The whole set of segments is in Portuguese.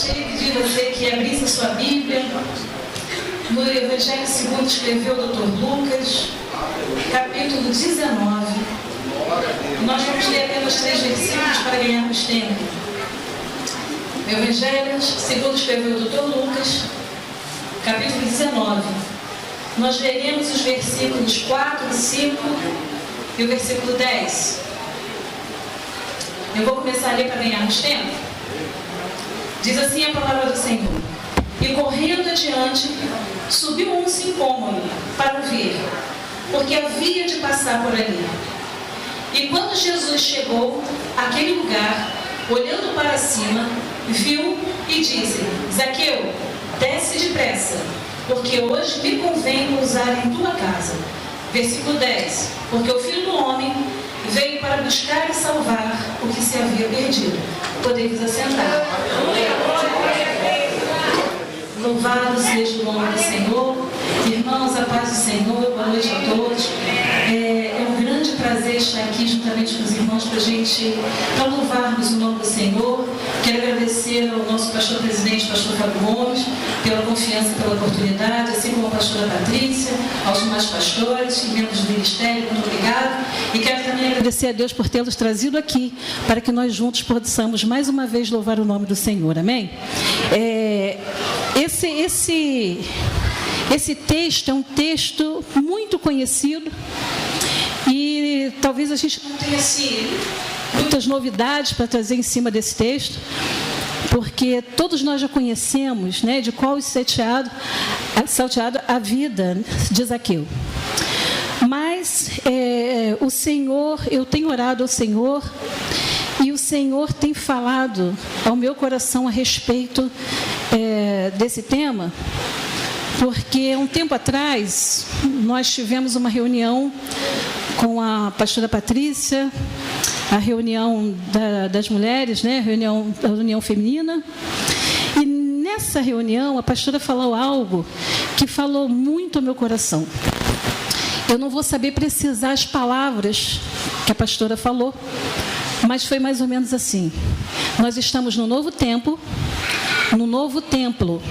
gostaria de pedir a você que abrisse a sua Bíblia no Evangelho segundo escreveu o Dr. Lucas, capítulo 19. Nós vamos ler apenas 3 versículos para ganharmos tempo. Evangelho segundo escreveu o Dr. Lucas, capítulo 19. Nós leremos os versículos 4, 5 e o versículo 10. Eu vou começar a ler para ganharmos tempo. Diz assim a palavra do Senhor: E correndo adiante, subiu um sicômoro para o ver, porque havia de passar por ali. E quando Jesus chegou àquele lugar, olhando para cima, viu e disse: Zaqueu, desce depressa, porque hoje me convém pousar em tua casa. Versículo 10: Porque o Filho do Homem veio para buscar e salvar o que se havia perdido. Podemos assentar. Louvado seja o nome do Senhor. Irmãos, a paz do Senhor, boa noite a todos. É um grande prazer estar aqui juntamente com os irmãos para louvarmos o nome do Senhor. Quero agradecer ao nosso pastor presidente, pastor Fábio Gomes, pela confiança e pela oportunidade, assim como a pastora Patrícia, aos demais pastores e membros do ministério, muito obrigado. E quero também agradecer a Deus por tê-los trazido aqui, para que nós juntos possamos mais uma vez louvar o nome do Senhor, amém? Esse texto é um texto muito conhecido e talvez a gente não tenha muitas novidades para trazer em cima desse texto, porque todos nós já conhecemos, né, de qual salteado a vida de Zaqueu. Mas o Senhor, eu tenho orado ao Senhor e o Senhor tem falado ao meu coração a respeito desse tema, porque um tempo atrás nós tivemos uma reunião com a pastora Patrícia, a reunião das mulheres, né, a reunião feminina, e nessa reunião a pastora falou algo que falou muito ao meu coração. Eu não vou saber precisar as palavras que a pastora falou, mas foi mais ou menos assim: nós estamos no novo tempo, no novo templo,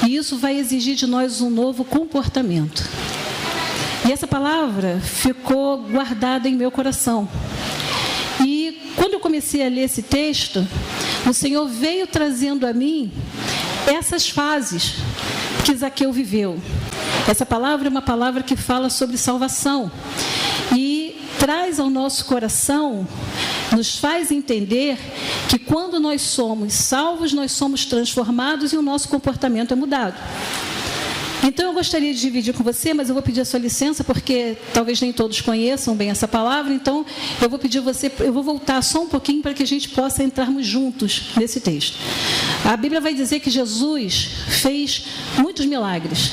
e isso vai exigir de nós um novo comportamento. E essa palavra ficou guardada em meu coração. E quando eu comecei a ler esse texto, o Senhor veio trazendo a mim essas fases que Zaqueu viveu. Essa palavra é uma palavra que fala sobre salvação e traz ao nosso coração, nos faz entender que quando nós somos salvos, nós somos transformados e o nosso comportamento é mudado. Então eu gostaria de dividir com você, mas eu vou pedir a sua licença, porque talvez nem todos conheçam bem essa palavra, então eu vou voltar só um pouquinho para que a gente possa entrarmos juntos nesse texto. A Bíblia vai dizer que Jesus fez muitos milagres,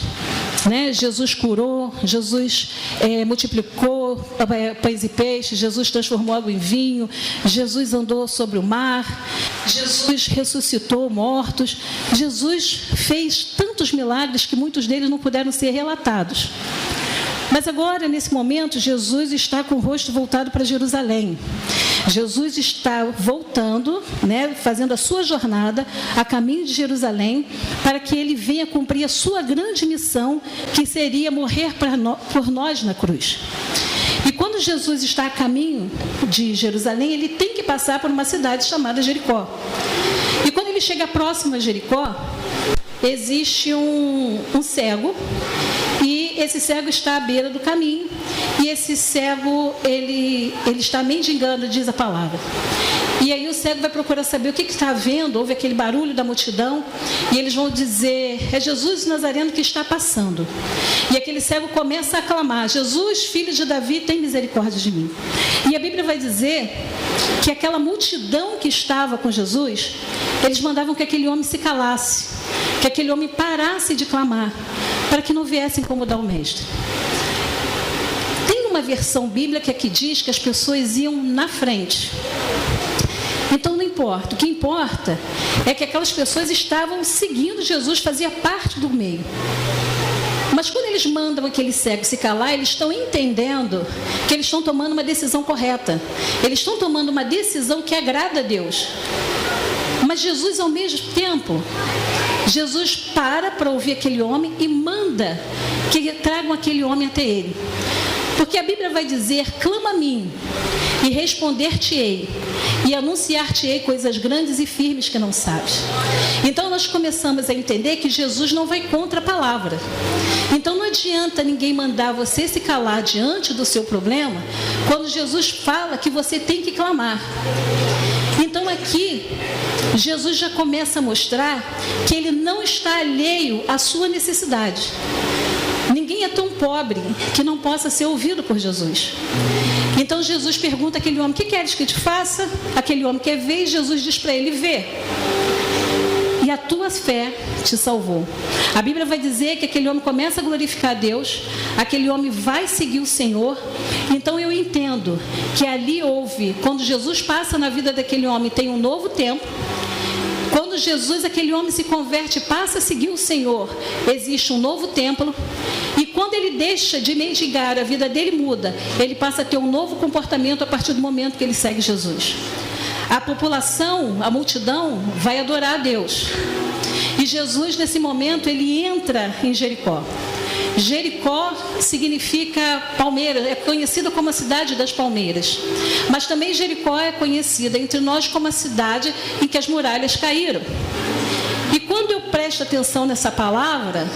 né? Jesus curou, Jesus multiplicou pães e peixes, Jesus transformou água em vinho, Jesus andou sobre o mar, Jesus ressuscitou mortos, Jesus fez tantos milagres que muitos deles não puderam ser relatados. Mas agora, nesse momento, Jesus está com o rosto voltado para Jerusalém. Jesus está voltando, né, fazendo a sua jornada a caminho de Jerusalém, para que ele venha cumprir a sua grande missão, que seria morrer por nós na cruz. E quando Jesus está a caminho de Jerusalém, ele tem que passar por uma cidade chamada Jericó. E quando ele chega próximo a Jericó, existe um cego, e esse cego está à beira do caminho, e esse cego, ele está mendigando, diz a palavra. E aí o cego vai procurar saber o que está havendo, ouve aquele barulho da multidão, e eles vão dizer: é Jesus Nazareno que está passando. E aquele cego começa a clamar: Jesus, filho de Davi, tem misericórdia de mim. E a Bíblia vai dizer que aquela multidão que estava com Jesus, eles mandavam que aquele homem se calasse, que aquele homem parasse de clamar, para que não viesse incomodar o mestre. Tem uma versão bíblica que diz que as pessoas iam na frente. Então não importa, o que importa é que aquelas pessoas estavam seguindo Jesus, fazia parte do meio. Mas quando eles mandam aquele cego se calar, eles estão entendendo que eles estão tomando uma decisão correta. Eles estão tomando uma decisão que agrada a Deus. Mas Jesus, ao mesmo tempo, Jesus para ouvir aquele homem e manda que tragam aquele homem até ele. Porque a Bíblia vai dizer: clama a mim e responder-te-ei, e anunciar-te-ei coisas grandes e firmes que não sabes. Então nós começamos a entender que Jesus não vai contra a palavra. Então não adianta ninguém mandar você se calar diante do seu problema, quando Jesus fala que você tem que clamar. Então aqui, Jesus já começa a mostrar que ele não está alheio à sua necessidade. Ninguém é tão pobre que não possa ser ouvido por Jesus. Então Jesus pergunta àquele homem: que queres que te faça? Aquele homem quer ver, e Jesus diz para ele: vê. E a tua fé te salvou. A Bíblia vai dizer que aquele homem começa a glorificar a Deus, aquele homem vai seguir o Senhor. Então eu entendo que ali houve, quando Jesus passa na vida daquele homem, tem um novo tempo. Quando Jesus, aquele homem, se converte e passa a seguir o Senhor, existe um novo templo. E quando ele deixa de mendigar, a vida dele muda. Ele passa a ter um novo comportamento a partir do momento que ele segue Jesus. A população, a multidão, vai adorar a Deus. E Jesus, nesse momento, ele entra em Jericó. Jericó significa palmeira, é conhecida como a cidade das palmeiras. Mas também Jericó é conhecida entre nós como a cidade em que as muralhas caíram. E quando eu presto atenção nessa palavra,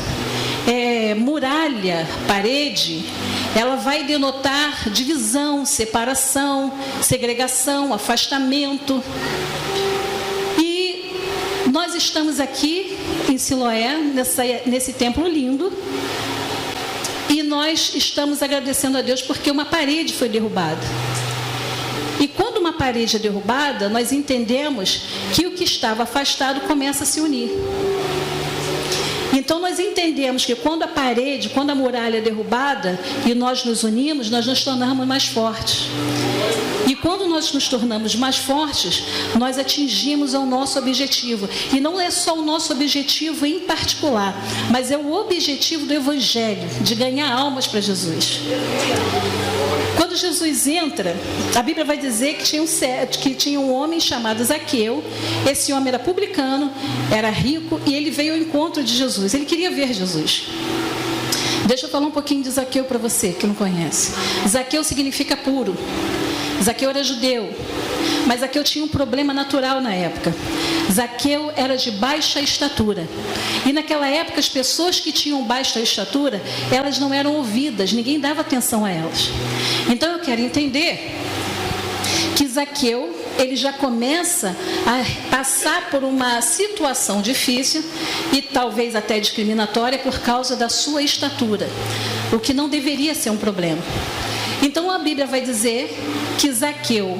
muralha, parede, ela vai denotar divisão, separação, segregação, afastamento. E nós estamos aqui em Siloé, nesse templo lindo, e nós estamos agradecendo a Deus porque uma parede foi derrubada. E quando uma parede é derrubada, nós entendemos que o que estava afastado começa a se unir. Então nós entendemos que quando a parede, quando a muralha é derrubada e nós nos unimos, nós nos tornamos mais fortes. E quando nós nos tornamos mais fortes, nós atingimos o nosso objetivo. E não é só o nosso objetivo em particular, mas é o objetivo do Evangelho, de ganhar almas para Jesus. Quando Jesus entra, a Bíblia vai dizer que tinha um homem chamado Zaqueu. Esse homem era publicano, era rico, e ele veio ao encontro de Jesus. Ele queria ver Jesus. Deixa eu falar um pouquinho de Zaqueu para você que não conhece. Zaqueu significa puro. Zaqueu era judeu, mas Zaqueu tinha um problema natural na época. Zaqueu era de baixa estatura. E naquela época as pessoas que tinham baixa estatura, elas não eram ouvidas, ninguém dava atenção a elas. Então eu quero entender que Zaqueu, ele já começa a passar por uma situação difícil e talvez até discriminatória por causa da sua estatura, o que não deveria ser um problema. Então a Bíblia vai dizer que Zaqueu,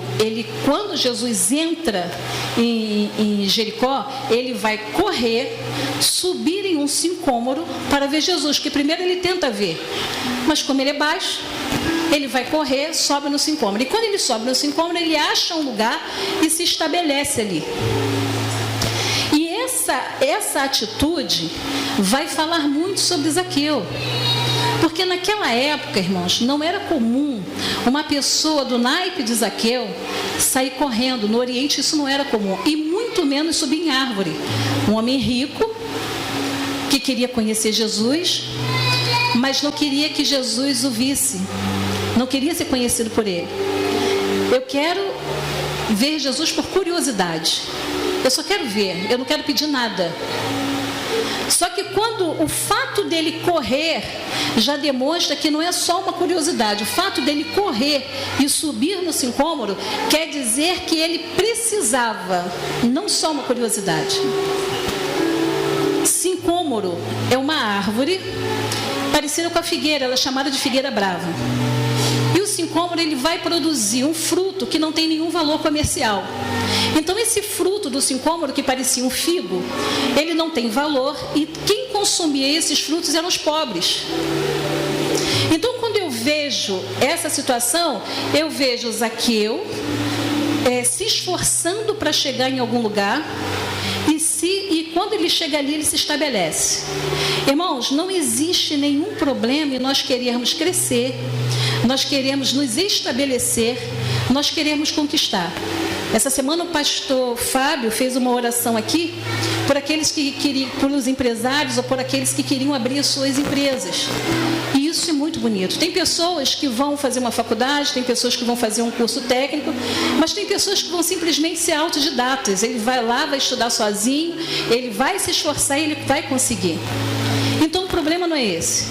quando Jesus entra em Jericó, ele vai correr, subir em um sicômoro para ver Jesus, que primeiro ele tenta ver, mas como ele é baixo, ele vai correr, sobe no sicômoro. E quando ele sobe no sicômoro, ele acha um lugar e se estabelece ali. E essa atitude vai falar muito sobre Zaqueu. Porque naquela época, irmãos, não era comum uma pessoa do naipe de Zaqueu sair correndo. No Oriente isso não era comum. E muito menos subir em árvore. Um homem rico, que queria conhecer Jesus, mas não queria que Jesus o visse. Não queria ser conhecido por ele. Eu quero ver Jesus por curiosidade. Eu só quero ver, eu não quero pedir nada. Só que quando o fato dele correr já demonstra que não é só uma curiosidade. O fato dele correr e subir no sicômoro quer dizer que ele precisava, não só uma curiosidade. Sicômoro é uma árvore parecida com a figueira, ela é chamada de figueira brava. E o sicômoro, ele vai produzir um fruto que não tem nenhum valor comercial. Então esse fruto do sicômoro, que parecia um figo, ele não tem valor, e quem consumia esses frutos eram os pobres. Então quando eu vejo essa situação, eu vejo Zaqueu se esforçando para chegar em algum lugar, e quando ele chega ali, ele se estabelece. Irmãos, não existe nenhum problema em nós querermos crescer, nós queremos nos estabelecer, nós queremos conquistar. Essa semana o pastor Fábio fez uma oração aqui por aqueles que queriam, por os empresários ou por aqueles que queriam abrir as suas empresas. E isso é muito bonito. Tem pessoas que vão fazer uma faculdade, tem pessoas que vão fazer um curso técnico, mas tem pessoas que vão simplesmente ser autodidatas. Ele vai lá, vai estudar sozinho, ele vai se esforçar e ele vai conseguir. Então o problema não é esse.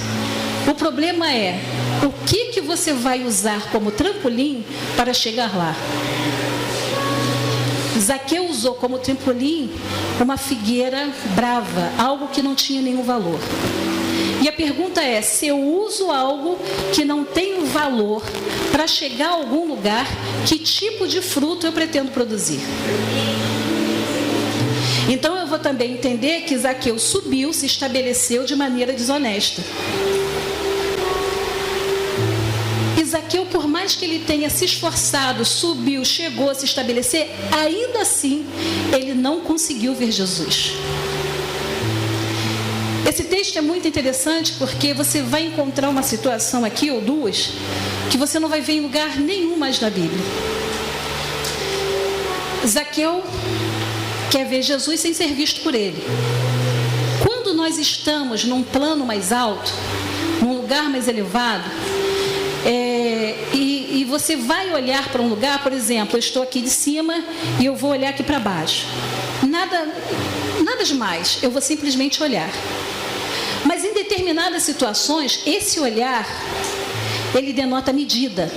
O problema é o que você vai usar como trampolim para chegar lá. Zaqueu usou como trampolim uma figueira brava, algo que não tinha nenhum valor. E a pergunta é, se eu uso algo que não tem valor para chegar a algum lugar, que tipo de fruto eu pretendo produzir? Então eu vou também entender que Zaqueu subiu, se estabeleceu de maneira desonesta. Zaqueu, por mais que ele tenha se esforçado, subiu, chegou a se estabelecer, ainda assim, ele não conseguiu ver Jesus. Esse texto é muito interessante porque você vai encontrar uma situação aqui, ou duas, que você não vai ver em lugar nenhum mais na Bíblia. Zaqueu quer ver Jesus sem ser visto por ele. Quando nós estamos num plano mais alto, num lugar mais elevado, e você vai olhar para um lugar, por exemplo, eu estou aqui de cima e eu vou olhar aqui para baixo. Nada demais, eu vou simplesmente olhar. Mas em determinadas situações, esse olhar, ele denota medida.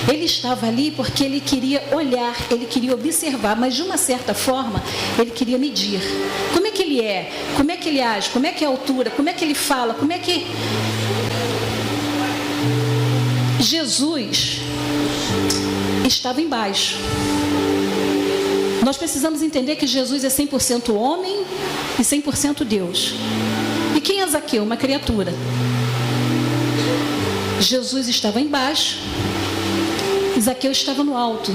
Ele estava ali porque ele queria olhar, ele queria observar, mas de uma certa forma, ele queria medir. Como é que ele é? Como é que ele age? Como é que é a altura? Como é que ele fala? Como é que... Jesus estava embaixo. Nós precisamos entender que Jesus é 100% homem e 100% Deus. E quem é Zaqueu? Uma criatura. Jesus estava embaixo e Zaqueu estava no alto,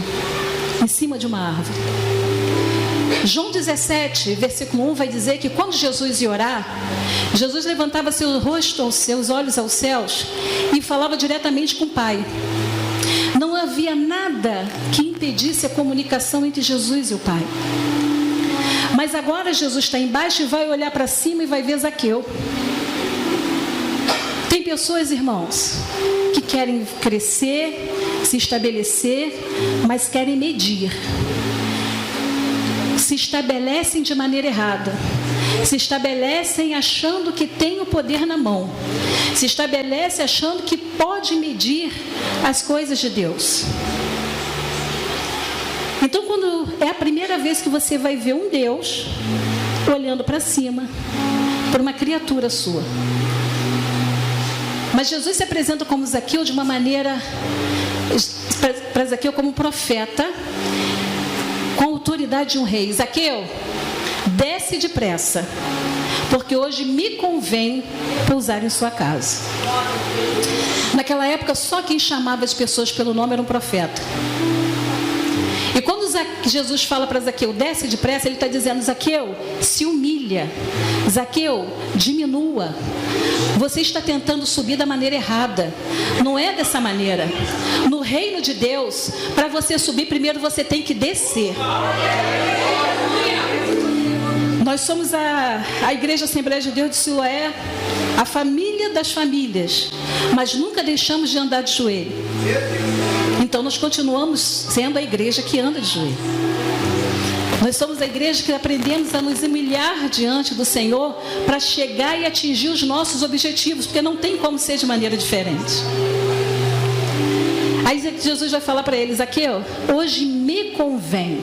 em cima de uma árvore. João 17, versículo 1 vai dizer que quando Jesus ia orar, Jesus levantava seu rosto, seus olhos aos céus e falava diretamente com o Pai. Não havia nada que impedisse a comunicação entre Jesus e o Pai. Mas agora Jesus está embaixo e vai olhar para cima e vai ver Zaqueu. Tem pessoas, irmãos, que querem crescer, se estabelecer, mas querem medir. Se estabelecem de maneira errada, se estabelecem achando que tem o poder na mão, se estabelece achando que pode medir as coisas de Deus. Então, quando é a primeira vez que você vai ver um Deus olhando para cima, para uma criatura sua. Mas Jesus se apresenta como Zaqueu de uma maneira, para Zaqueu como profeta, com a autoridade de um rei. Zaqueu, desce depressa, porque hoje me convém pousar em sua casa. Naquela época, só quem chamava as pessoas pelo nome era um profeta. E quando Jesus fala para Zaqueu, desce depressa, ele está dizendo, Zaqueu, se humilha. Zaqueu, diminua. Você está tentando subir da maneira errada. Não é dessa maneira. No reino de Deus, para você subir, primeiro você tem que descer. Nós somos a Igreja Assembleia de Deus de Siloé, a família das famílias, mas nunca deixamos de andar de joelho. Então nós continuamos sendo a igreja que anda de joelho. Nós somos a igreja que aprendemos a nos humilhar diante do Senhor para chegar e atingir os nossos objetivos, porque não tem como ser de maneira diferente. Aí Jesus vai falar para eles, Zaqueu, hoje me convém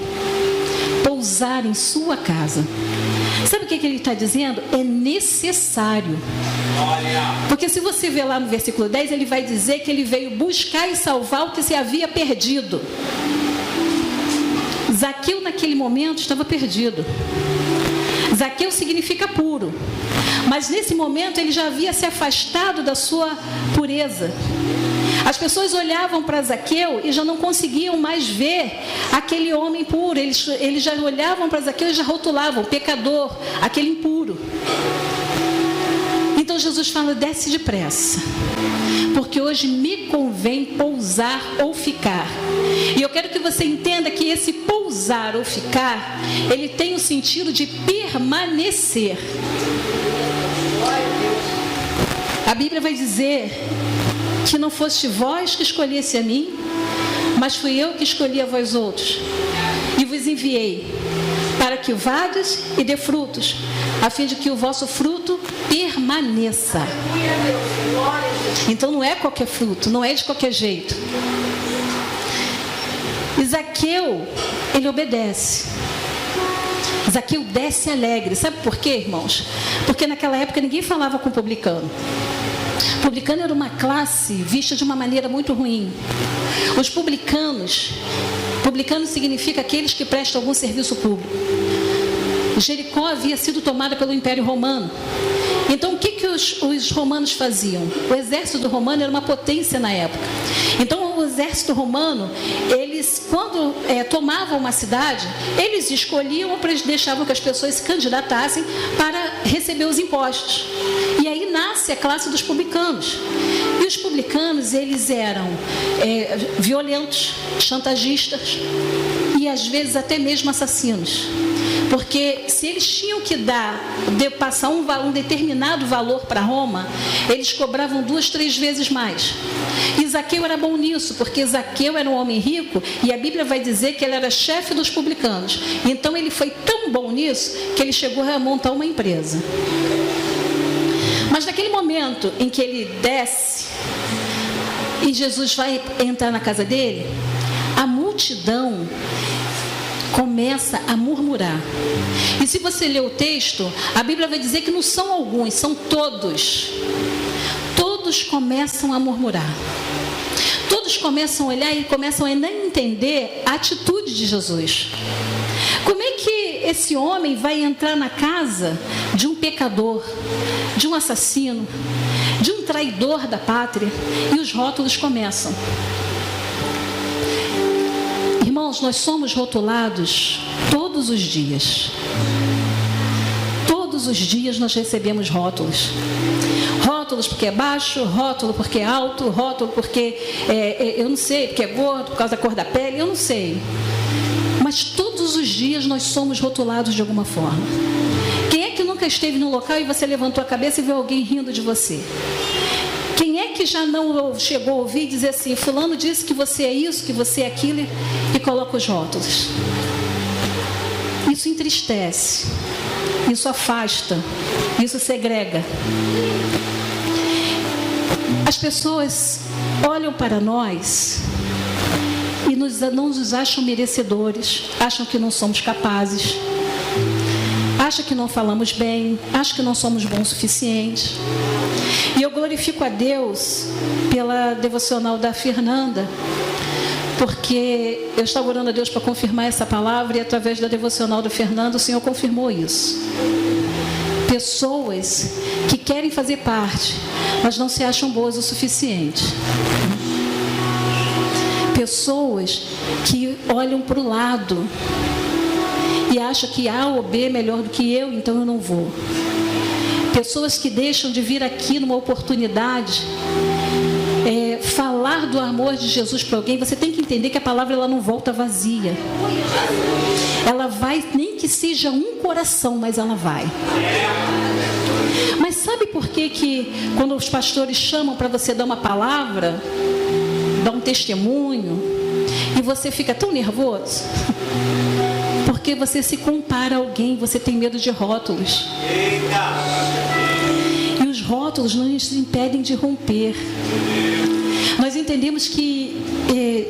pousar em sua casa. Sabe o que ele está dizendo? É necessário. Porque se você ver lá no versículo 10, ele vai dizer que ele veio buscar e salvar o que se havia perdido. Zaqueu naquele momento estava perdido. Zaqueu significa puro. Mas nesse momento ele já havia se afastado da sua pureza. As pessoas olhavam para Zaqueu e já não conseguiam mais ver aquele homem puro. Eles já olhavam para Zaqueu e já rotulavam, pecador, aquele impuro. Então Então Jesus fala: desce depressa, porque hoje me convém pousar ou ficar. E eu quero que você entenda que esse pousar ou ficar, ele tem o sentido de permanecer. A Bíblia vai dizer que não foste vós que escolhesse a mim, mas fui eu que escolhi a vós outros, e vos enviei para que vades e dê frutos, a fim de que o vosso fruto permaneça. Então não é qualquer fruto, não é de qualquer jeito. Zaqueu, ele obedece. Zaqueu desce alegre. Sabe por quê, irmãos? Porque naquela época ninguém falava com publicano. Publicano era uma classe vista de uma maneira muito ruim. Os publicanos significa aqueles que prestam algum serviço público. Jericó havia sido tomada pelo Império Romano. Então o que os romanos faziam? O exército romano era uma potência na época. Então o exército romano, eles quando tomavam uma cidade, eles escolhiam ou deixavam que as pessoas se candidatassem para receber os impostos. E aí nasce a classe dos publicanos. E os publicanos, eles eram violentos, chantagistas e às vezes até mesmo assassinos. Porque se eles tinham que passar um determinado valor para Roma, eles cobravam 2, 3 vezes mais. E Zaqueu era bom nisso, porque Zaqueu era um homem rico e a Bíblia vai dizer que ele era chefe dos publicanos. Então ele foi tão bom nisso que ele chegou a montar uma empresa. Mas naquele momento em que ele desce e Jesus vai entrar na casa dele, a multidão começa a murmurar. E se você ler o texto, a Bíblia vai dizer que não são alguns, são todos. Todos começam a murmurar. Todos começam a olhar e começam a nem entender a atitude de Jesus. Como é que esse homem vai entrar na casa de um pecador, de um assassino, de um traidor da pátria? E os rótulos começam. Irmãos, nós somos rotulados todos os dias. Todos os dias nós recebemos rótulos. Rótulos porque é baixo, rótulo porque é alto, rótulo porque eu não sei, porque é gordo, por causa da cor da pele, eu não sei. Mas todos os dias nós somos rotulados de alguma forma. Quem é que nunca esteve num local e você levantou a cabeça e viu alguém rindo de você? Quem é que já não chegou a ouvir dizer assim: fulano disse que você é isso, que você é aquilo, e coloca os rótulos? Isso entristece, isso afasta, isso segrega. As pessoas olham para nós e não nos acham merecedores, acham que não somos capazes, acham que não falamos bem, acham que não somos bons o suficiente. E eu glorifico a Deus pela devocional da Fernanda, porque eu estava orando a Deus para confirmar essa palavra, e através da devocional da Fernanda o Senhor confirmou isso. Pessoas que querem fazer parte, mas não se acham boas o suficiente. Pessoas que olham para o lado e acham que A ou B é melhor do que eu, então eu não vou. Pessoas que deixam de vir aqui numa oportunidade, falar do amor de Jesus para alguém. Você tem que entender que a palavra ela não volta vazia. Ela vai, nem que seja um coração, mas ela vai. Mas sabe por que quando os pastores chamam para você dar uma palavra, dar um testemunho, e você fica tão nervoso? Porque você se compara a alguém, você tem medo de rótulos. E os rótulos não nos impedem de romper. Nós entendemos que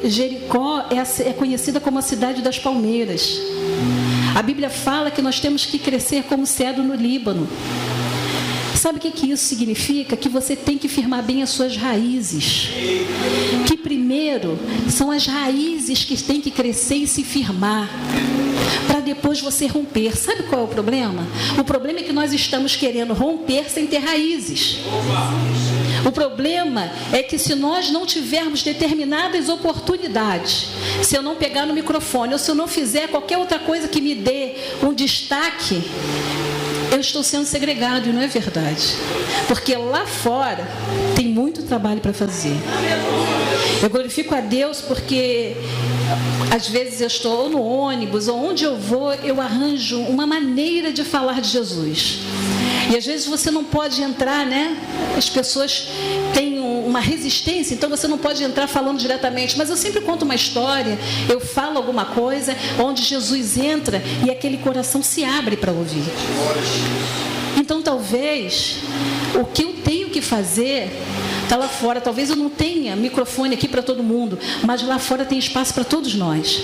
Jericó é conhecida como a cidade das palmeiras. A Bíblia fala que nós temos que crescer como cedro no Líbano. Sabe o que isso significa? Que você tem que firmar bem as suas raízes. Que primeiro são as raízes que têm que crescer e se firmar, para depois você romper. Sabe qual é o problema? O problema é que nós estamos querendo romper sem ter raízes. O problema é que se nós não tivermos determinadas oportunidades, se eu não pegar no microfone, ou se eu não fizer qualquer outra coisa que me dê um destaque, eu estou sendo segregado, e não é verdade. Porque lá fora tem muito trabalho para fazer. Eu glorifico a Deus porque às vezes eu estou no ônibus, ou onde eu vou, eu arranjo uma maneira de falar de Jesus. E às vezes você não pode entrar, né? As pessoas têm uma resistência, então você não pode entrar falando diretamente. Mas eu sempre conto uma história, eu falo alguma coisa, onde Jesus entra e aquele coração se abre para ouvir. Então talvez o que eu tenho que fazer está lá fora. Talvez eu não tenha microfone aqui para todo mundo, mas lá fora tem espaço para todos nós.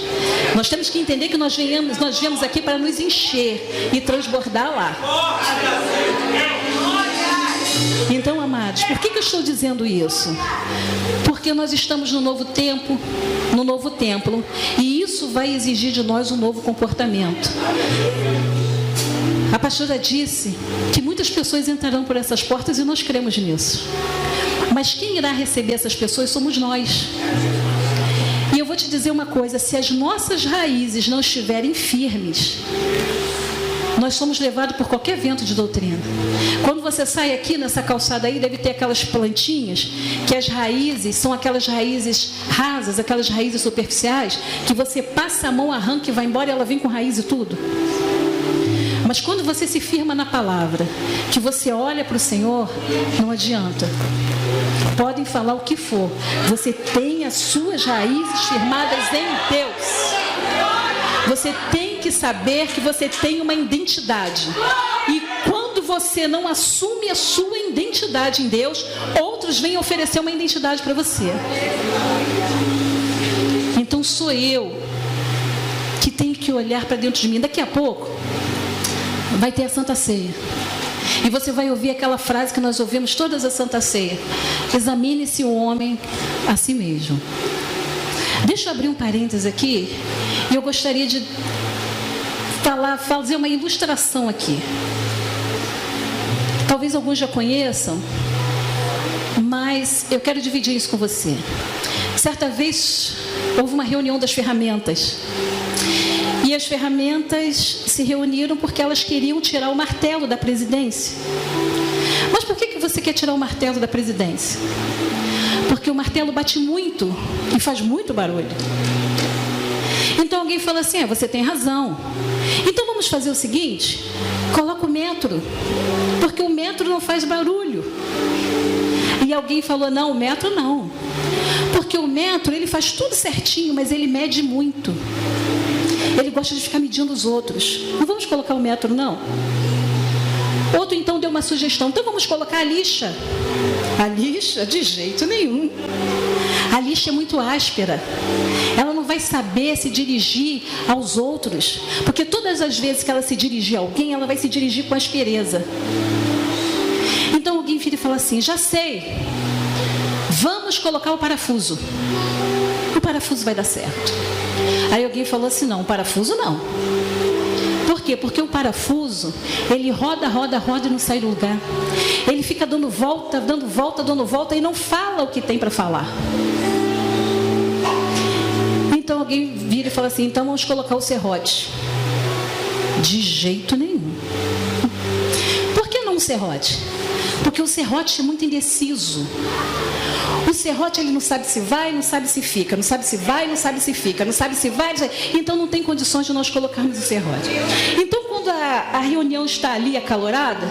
Nós temos que entender que nós viemos aqui para nos encher e transbordar lá. Então, amados, por que eu estou dizendo isso? Porque nós estamos no novo tempo, no novo templo, e isso vai exigir de nós um novo comportamento. A pastora disse que muitas pessoas entrarão por essas portas e nós cremos nisso. Mas quem irá receber essas pessoas somos nós. E eu vou te dizer uma coisa, se as nossas raízes não estiverem firmes, nós somos levados por qualquer vento de doutrina. Quando você sai aqui nessa calçada aí, deve ter aquelas plantinhas, que as raízes são aquelas raízes rasas, aquelas raízes superficiais, que você passa a mão, arranca e vai embora e ela vem com raiz e tudo. Mas quando você se firma na palavra, que você olha para o Senhor, não adianta. Podem falar o que for, você tem as suas raízes firmadas em Deus. Você tem que saber que você tem uma identidade. E quando você não assume a sua identidade em Deus, outros vêm oferecer uma identidade para você. Então sou eu que tenho que olhar para dentro de mim. Daqui a pouco vai ter a Santa Ceia. E você vai ouvir aquela frase que nós ouvimos todas as Santa Ceia: examine-se o homem a si mesmo. Deixa eu abrir um parênteses aqui. E eu gostaria de fazer uma ilustração aqui. Talvez alguns já conheçam, mas eu quero dividir isso com você. Certa vez houve uma reunião das ferramentas. E as ferramentas se reuniram porque elas queriam tirar o martelo da presidência. Mas por que você quer tirar o martelo da presidência? Porque o martelo bate muito e faz muito barulho. Então alguém fala assim: você tem razão. Então vamos fazer o seguinte: coloca o metro, porque o metro não faz barulho. E alguém falou: não, o metro não, porque o metro ele faz tudo certinho, mas ele mede muito. Ele gosta de ficar medindo os outros. Não vamos colocar o metro, não. Outro então deu uma sugestão: então vamos colocar a lixa. A lixa? De jeito nenhum. A lixa é muito áspera. Ela não vai saber se dirigir aos outros, porque todas as vezes que ela se dirigir a alguém, ela vai se dirigir com aspereza. Então alguém vira e fala assim: já sei, vamos colocar o parafuso. O parafuso vai dar certo. Aí alguém falou assim: não, o parafuso não. Por quê? Porque o parafuso, ele roda, roda, roda e não sai do lugar. Ele fica dando volta, dando volta, dando volta e não fala o que tem para falar. Então alguém vira e fala assim: então vamos colocar o serrote. De jeito nenhum. Por que não o serrote? Porque o serrote é muito indeciso. O serrote ele não sabe se vai, não sabe se fica, não sabe se vai, não sabe se fica, não sabe se vai, então não tem condições de nós colocarmos o serrote. Então quando a reunião está ali acalorada,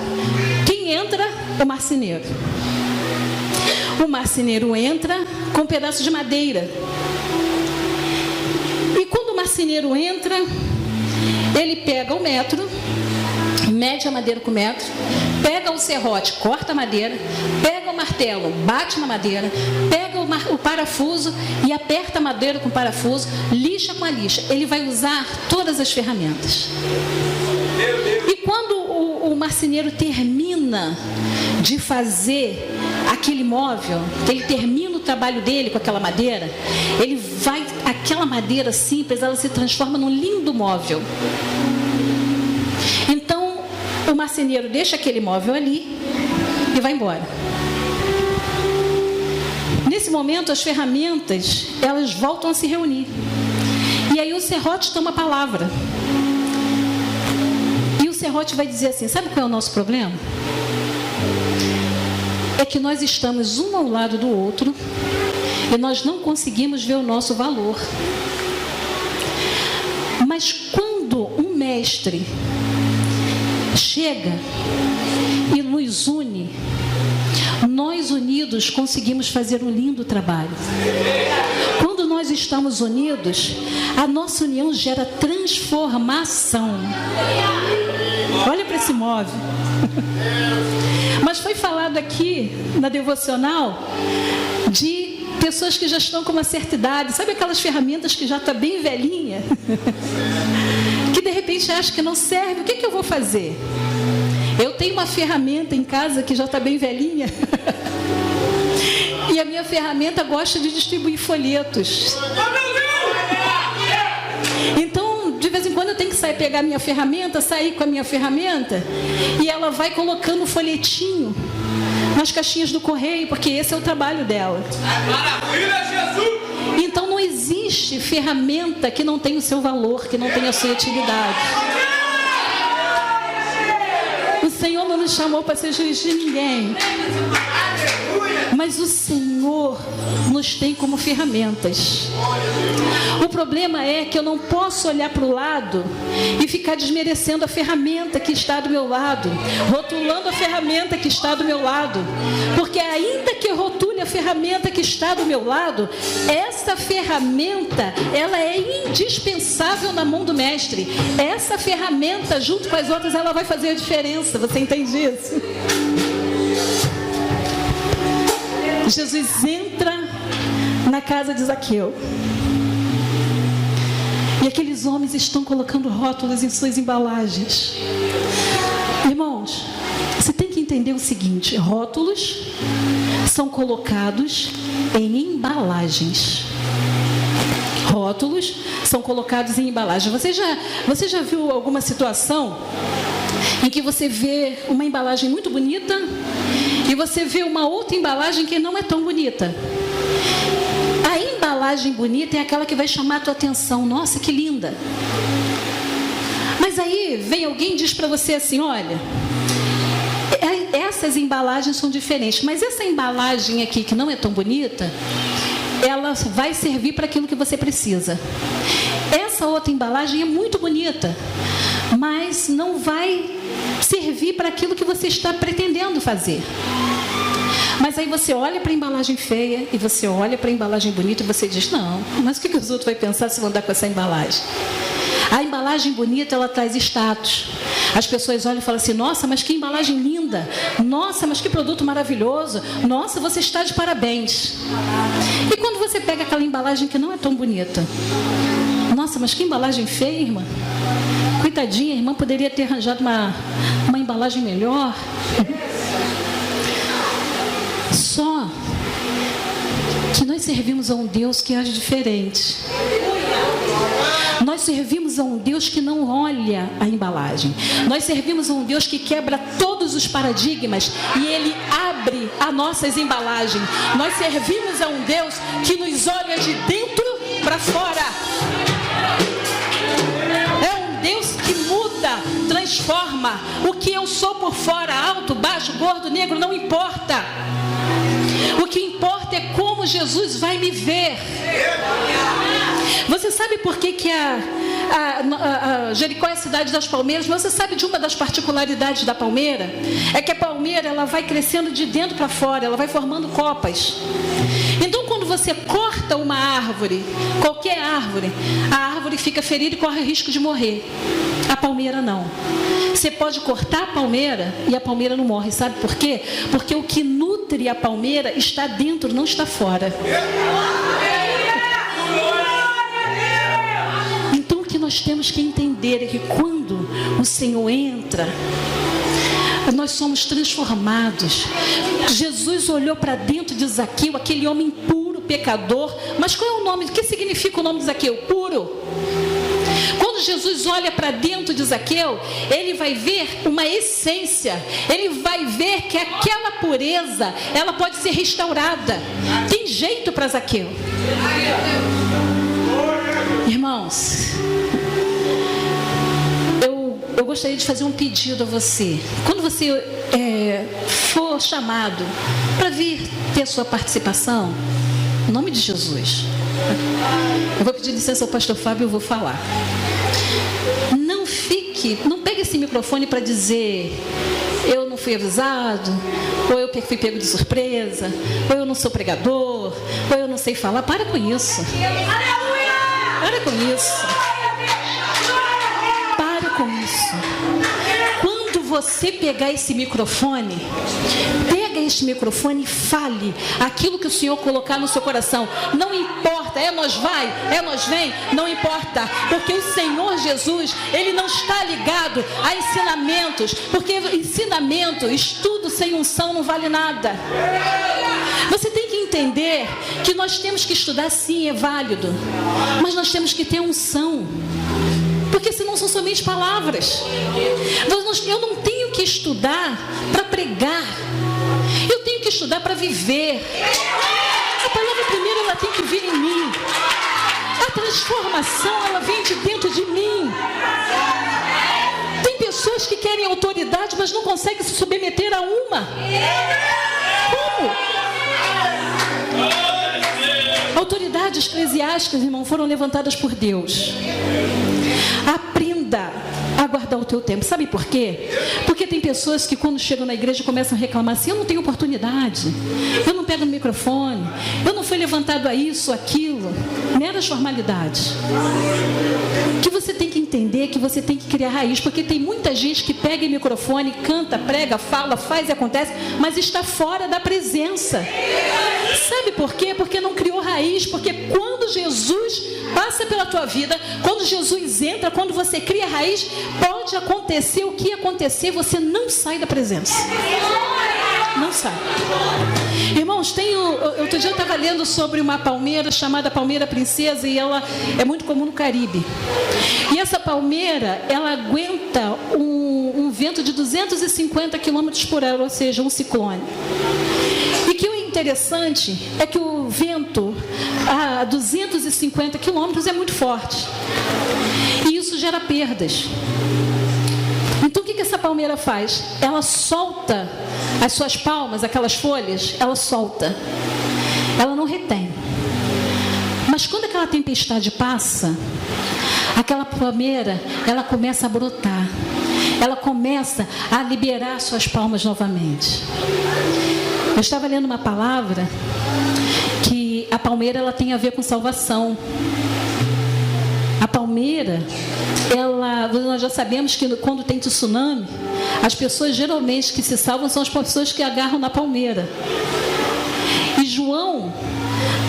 quem entra? O marceneiro. O marceneiro entra com um pedaço de madeira. E quando o marceneiro entra, ele pega o metro, mede a madeira com o metro, pega o serrote, corta a madeira, pega o martelo, bate na madeira, pega o parafuso e aperta a madeira com o parafuso, lixa com a lixa. Ele vai usar todas as ferramentas. E quando o marceneiro termina de fazer aquele móvel, que ele termina o trabalho dele com aquela madeira, aquela madeira simples, ela se transforma num lindo móvel. Então, o marceneiro deixa aquele móvel ali e vai embora. Nesse momento, as ferramentas, elas voltam a se reunir. E aí o serrote toma a palavra. E o serrote Roth vai dizer assim, sabe qual é o nosso problema? É que nós estamos um ao lado do outro e nós não conseguimos ver o nosso valor. Mas quando um mestre chega e nos une, nós unidos conseguimos fazer um lindo trabalho. Quando nós estamos unidos, a nossa união gera transformação. Olha para esse móvel. Mas foi falado aqui na devocional de pessoas que já estão com uma certa idade. Sabe aquelas ferramentas que já está bem velhinha? Que de repente acha que não serve. O que eu vou fazer? Eu tenho uma ferramenta em casa que já está bem velhinha. E a minha ferramenta gosta de distribuir folhetos. Então, de vez em quando eu tenho que sair pegar minha ferramenta, sair com a minha ferramenta, e ela vai colocando o folhetinho nas caixinhas do correio, porque esse é o trabalho dela. Então não existe ferramenta que não tenha o seu valor, que não tenha a sua utilidade. O Senhor não nos chamou para ser juiz de ninguém, mas o Senhor nos tem como ferramentas. O problema é que eu não posso olhar para o lado e ficar desmerecendo a ferramenta que está do meu lado, rotulando a ferramenta que está do meu lado, porque ainda que eu rotule a ferramenta que está do meu lado, essa ferramenta, ela é indispensável na mão do mestre. Essa ferramenta, junto com as outras, ela vai fazer a diferença. Você entende isso? Jesus entra na casa de Zaqueu. E aqueles homens estão colocando rótulos em suas embalagens. Irmãos, você tem que entender o seguinte: rótulos são colocados em embalagens. Rótulos são colocados em embalagem. Você já viu alguma situação em que você vê uma embalagem muito bonita e você vê uma outra embalagem que não é tão bonita? A embalagem bonita é aquela que vai chamar a tua atenção. Nossa, que linda! Mas aí vem alguém e diz para você assim: olha, essas embalagens são diferentes, mas essa embalagem aqui que não é tão bonita, ela vai servir para aquilo que você precisa. Essa outra embalagem é muito bonita, mas não vai servir para aquilo que você está pretendendo fazer. Mas aí você olha para a embalagem feia e você olha para a embalagem bonita e você diz: não, mas o que os outros vão pensar se vão andar com essa embalagem? A embalagem bonita, ela traz status. As pessoas olham e falam assim: nossa, mas que embalagem linda! Nossa, mas que produto maravilhoso! Nossa, você está de parabéns! E quando você pega aquela embalagem que não é tão bonita: nossa, mas que embalagem feia, irmã! Coitadinha, a irmã poderia ter arranjado uma embalagem melhor. Só que nós servimos a um Deus que age diferente. Nós servimos a um Deus que não olha a embalagem. Nós servimos a um Deus que quebra todos os paradigmas e Ele abre as nossas embalagens. Nós servimos a um Deus que nos olha de dentro para fora. É um Deus que muda, transforma. O que eu sou por fora, alto, baixo, gordo, negro, não importa. O que importa é como Jesus vai me ver. Você sabe por que a Jericó é a cidade das palmeiras? Mas você sabe de uma das particularidades da palmeira? É que a palmeira, ela vai crescendo de dentro para fora, ela vai formando copas. Então, quando você corta uma árvore, qualquer árvore, a árvore fica ferida e corre risco de morrer. A palmeira não. Você pode cortar a palmeira e a palmeira não morre. Sabe por quê? Porque o que nutre a palmeira está dentro, não está fora. Então o que nós temos que entender é que quando o Senhor entra, nós somos transformados. Jesus olhou para dentro de Zaqueu, aquele homem puro, pecador. Mas qual é o nome? O que significa o nome de Zaqueu? Puro. Quando Jesus olha para dentro de Zaqueu, ele vai ver uma essência. Ele vai ver que aquela pureza, ela pode ser restaurada. Tem jeito para Zaqueu. Irmãos, eu gostaria de fazer um pedido a você. Quando você for chamado para vir ter sua participação, em nome de Jesus, eu vou pedir licença ao pastor Fábio, eu vou falar. Não pegue esse microfone para dizer: eu não fui avisado, ou eu fui pego de surpresa, ou eu não sou pregador, ou eu não sei falar. Para com isso. Para com isso. Para com isso. Quando você pegar esse microfone, pega este microfone e fale aquilo que o Senhor colocar no seu coração. Não importa, nós vai, nós vem, não importa, porque o Senhor Jesus, Ele não está ligado a ensinamentos, porque ensinamento, estudo sem unção não vale nada. Você tem que entender que nós temos que estudar, sim, é válido, mas nós temos que ter unção, porque senão são somente palavras. Eu não tenho que estudar para pregar, eu tenho que estudar para viver. A palavra primeiro, ela tem que vir em mim. A transformação, ela vem de dentro de mim. Tem pessoas que querem autoridade, mas não conseguem se submeter a uma. Como? Autoridades eclesiásticas, irmão, foram levantadas por Deus. Aprenda a guardar o teu tempo. Sabe por quê? Porque tem pessoas que quando chegam na igreja começam a reclamar assim: eu não tenho oportunidade, eu não pego no microfone, eu não fui levantado a isso, aquilo. Meras formalidades. Que você tem que entender, que você tem que criar raiz, porque tem muita gente que pega o microfone, canta, prega, fala, faz e acontece, mas está fora da presença. Sabe por quê? Porque não criou raiz. Porque quando Jesus passa pela tua vida, quando Jesus entra, quando você cria raiz, pode acontecer o que acontecer, você não sai da presença. Não sai. Irmãos, outro dia eu estava lendo sobre uma palmeira chamada palmeira princesa, e ela é muito comum no Caribe. E essa palmeira, ela aguenta um vento de 250 km por hora, ou seja, um ciclone. E que o interessante é que o vento a 250 km é muito forte. E isso gera perdas. Então o que essa palmeira faz? Ela solta as suas palmas, aquelas folhas, ela solta. Ela não retém. Mas quando aquela tempestade passa, aquela palmeira, ela começa a brotar. Ela começa a liberar suas palmas novamente. Eu estava lendo uma palavra que a palmeira, ela tem a ver com salvação. A palmeira, nós já sabemos que quando tem tsunami, as pessoas geralmente que se salvam são as pessoas que agarram na palmeira. E João,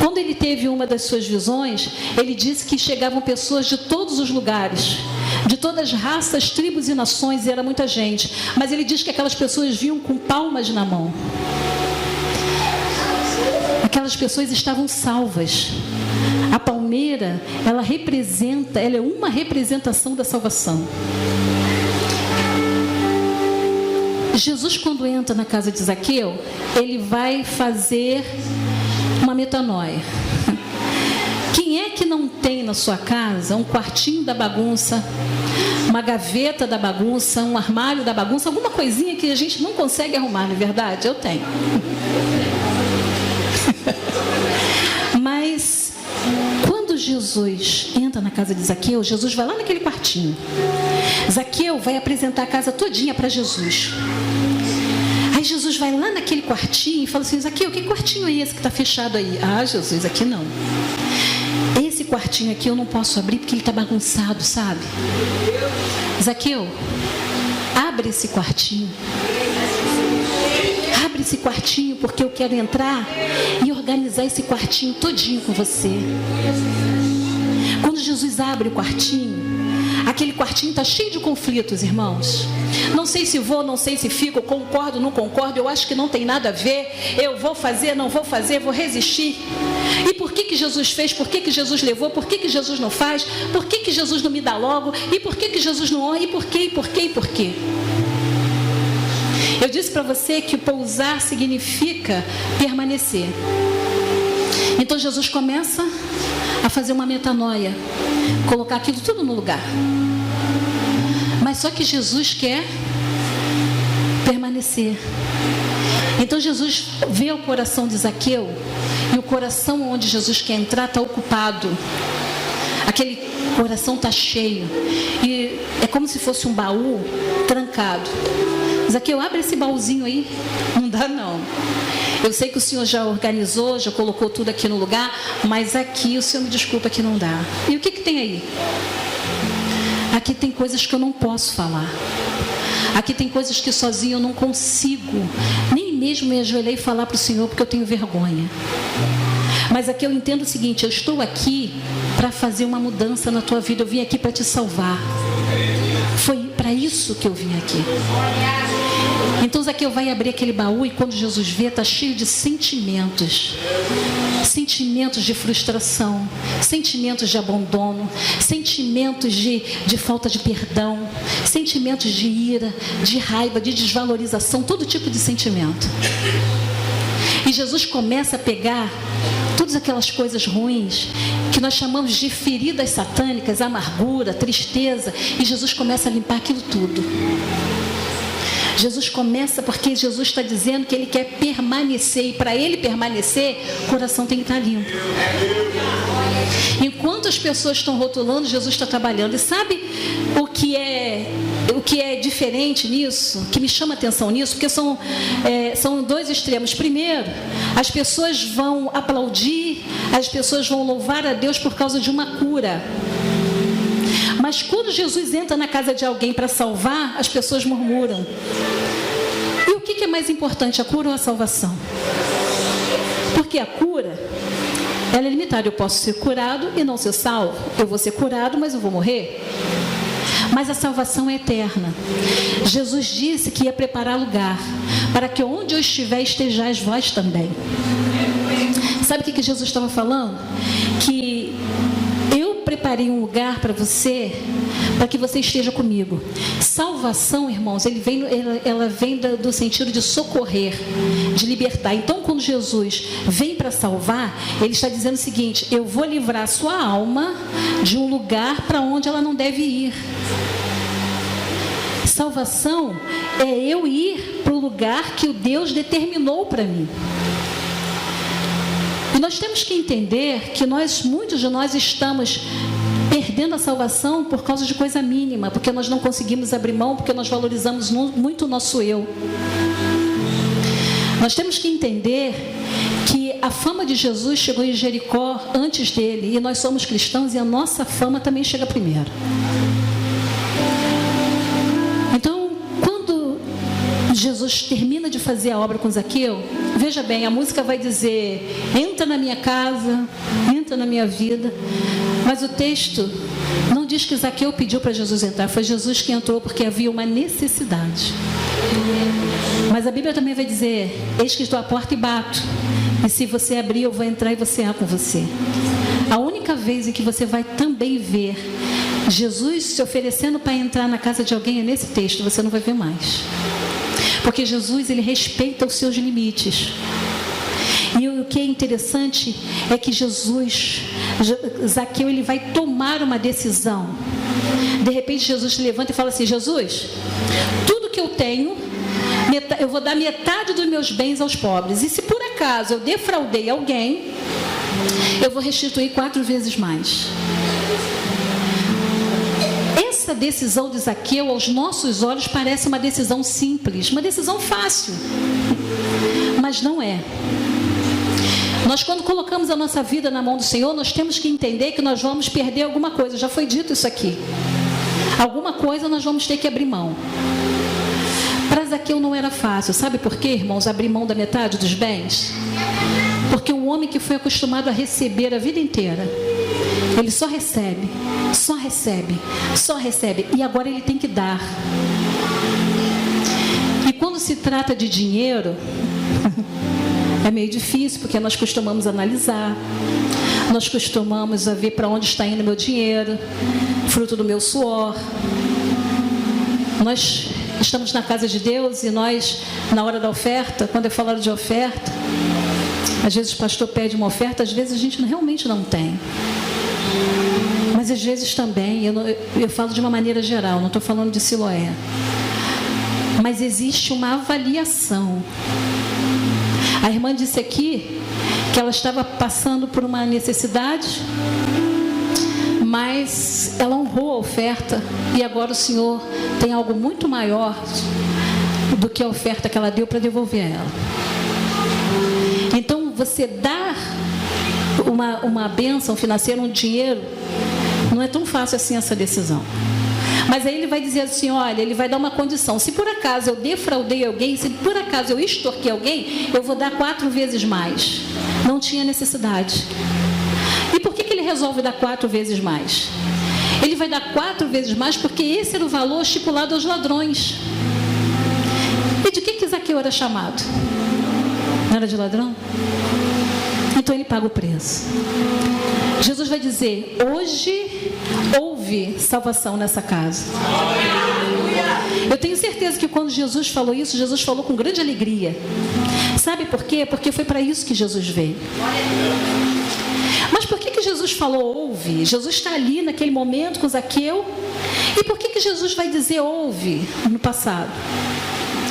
quando ele teve uma das suas visões, ele disse que chegavam pessoas de todos os lugares, de todas as raças, tribos e nações, e era muita gente. Mas ele diz que aquelas pessoas vinham com palmas na mão. Aquelas pessoas estavam salvas. A palmeira, ela é uma representação da salvação. Jesus, quando entra na casa de Zaqueu, ele vai fazer uma metanoia. Quem é que não tem na sua casa um quartinho da bagunça, uma gaveta da bagunça, um armário da bagunça, alguma coisinha que a gente não consegue arrumar, não é verdade? Eu tenho. Mas quando Jesus entra na casa de Zaqueu, Jesus vai lá naquele quartinho. Zaqueu vai apresentar a casa todinha para Jesus. Aí Jesus vai lá naquele quartinho e fala assim: Zaqueu, que quartinho é esse que está fechado aí? Ah, Jesus, aqui não. Esse quartinho aqui eu não posso abrir porque ele está bagunçado, sabe? Zaqueu, abre esse quartinho. Abre esse quartinho, porque eu quero entrar e organizar esse quartinho todinho com você. Quando Jesus abre o quartinho, aquele quartinho está cheio de conflitos, irmãos. Não sei se vou, não sei se fico, concordo, não concordo, eu acho que não tem nada a ver, eu vou fazer, não vou fazer, vou resistir. E por que Jesus fez? Por que Jesus levou? Por que Jesus não faz? Por que Jesus não me dá logo? E por que Jesus não honra? E por quê? E por quê? E por quê? Eu disse para você que pousar significa permanecer. Então Jesus começa a fazer uma metanoia, colocar aquilo tudo no lugar. Mas Mas só que Jesus quer permanecer. Então Jesus vê o coração de Zaqueu, e o coração onde Jesus quer entrar está ocupado. Aquele coração está cheio, e é como se fosse um baú trancado. Zaqueu, abre esse baúzinho aí. Não dá não. Eu sei que o Senhor já organizou, já colocou tudo aqui no lugar, mas aqui o Senhor me desculpa que não dá. E o que tem aí? Aqui tem coisas que eu não posso falar. Aqui tem coisas que sozinho eu não consigo nem mesmo me ajoelhar e falar para o Senhor, porque eu tenho vergonha. Mas aqui eu entendo o seguinte: eu estou aqui para fazer uma mudança na tua vida. Eu vim aqui para te salvar. Foi para isso que eu vim aqui. Então Zaqueu vai abrir aquele baú, e quando Jesus vê, está cheio de sentimentos. Sentimentos de frustração, sentimentos de abandono, sentimentos de falta de perdão, sentimentos de ira, de raiva, de desvalorização, todo tipo de sentimento. E Jesus começa a pegar todas aquelas coisas ruins que nós chamamos de feridas satânicas, amargura, tristeza, e Jesus começa a limpar aquilo tudo. Jesus começa porque Jesus está dizendo que Ele quer permanecer, e para Ele permanecer, o coração tem que estar limpo. Enquanto as pessoas estão rotulando, Jesus está trabalhando. E sabe o que é diferente nisso, que me chama a atenção nisso? Porque são dois extremos. Primeiro, as pessoas vão aplaudir, as pessoas vão louvar a Deus por causa de uma cura. Mas quando Jesus entra na casa de alguém para salvar, as pessoas murmuram. E o que é mais importante, a cura ou a salvação? Porque a cura, ela é limitada. Eu posso ser curado e não ser salvo. Eu vou ser curado, mas eu vou morrer. Mas a salvação é eterna. Jesus disse que ia preparar lugar para que onde eu estiver, estejais vós também. Sabe o que Jesus estava falando? Que preparei um lugar para você, para que você esteja comigo. Salvação, irmãos, ela vem do sentido de socorrer, de libertar. Então, quando Jesus vem para salvar, Ele está dizendo o seguinte: eu vou livrar a sua alma de um lugar para onde ela não deve ir. Salvação é eu ir para o lugar que o Deus determinou para mim. E nós temos que entender que muitos de nós estamos perdendo a salvação por causa de coisa mínima, porque nós não conseguimos abrir mão, porque nós valorizamos muito o nosso eu. Nós temos que entender que a fama de Jesus chegou em Jericó antes dele, e nós somos cristãos e a nossa fama também chega primeiro. Então, quando Jesus termina de fazer a obra com Zaqueu, veja bem, a música vai dizer: entra na minha casa, entra na minha vida. Mas o texto não diz que Zaqueu pediu para Jesus entrar, foi Jesus que entrou porque havia uma necessidade. Mas a Bíblia também vai dizer: eis que estou à porta e bato, e se você abrir, eu vou entrar e vou cear com você. A única vez em que você vai também ver Jesus se oferecendo para entrar na casa de alguém é nesse texto. Você não vai ver mais, porque Jesus, Ele respeita os seus limites. E o que é interessante é que Zaqueu, ele vai tomar uma decisão. De repente Jesus se levanta e fala assim: Jesus, tudo que eu tenho, eu vou dar metade dos meus bens aos pobres. E se por acaso eu defraudei alguém, eu vou restituir 4 vezes mais. Essa decisão de Zaqueu, aos nossos olhos, parece uma decisão simples, uma decisão fácil, mas não é. Nós, quando colocamos a nossa vida na mão do Senhor, nós temos que entender que nós vamos perder alguma coisa. Já foi dito isso aqui. Alguma coisa nós vamos ter que abrir mão. Para Zaqueu não era fácil. Sabe por quê, irmãos, abrir mão da metade dos bens? Porque um homem que foi acostumado a receber a vida inteira, ele só recebe, só recebe, só recebe, e agora ele tem que dar. E quando se trata de dinheiro, é meio difícil, porque nós costumamos analisar, nós costumamos a ver para onde está indo meu dinheiro, fruto do meu suor. Nós estamos na casa de Deus e nós, na hora da oferta, quando é falado de oferta, às vezes o pastor pede uma oferta, às vezes a gente realmente não tem. Mas Mas às vezes também, eu falo de uma maneira geral, não estou falando de Siloé. Mas existe uma avaliação. A irmã disse aqui que ela estava passando por uma necessidade, mas ela honrou a oferta e agora o Senhor tem algo muito maior do que a oferta que ela deu para devolver a ela. Então, você dar uma bênção financeira, um dinheiro, não é tão fácil assim essa decisão. Mas aí ele vai dizer assim, olha, ele vai dar uma condição. Se por acaso eu defraudei alguém, se por acaso eu extorquei alguém, eu vou dar 4 vezes mais. Não tinha necessidade. E por que ele resolve dar 4 vezes mais? Ele vai dar 4 vezes mais porque esse era o valor estipulado aos ladrões. E de que Zaqueu era chamado? Não era de ladrão? Então ele paga o preço. Jesus vai dizer, hoje houve salvação nessa casa. Eu tenho certeza que quando Jesus falou isso, Jesus falou com grande alegria. Sabe por quê? Porque foi para isso que Jesus veio. Mas por que Jesus falou houve? Jesus está ali naquele momento com Zaqueu. E por que Jesus vai dizer houve no passado?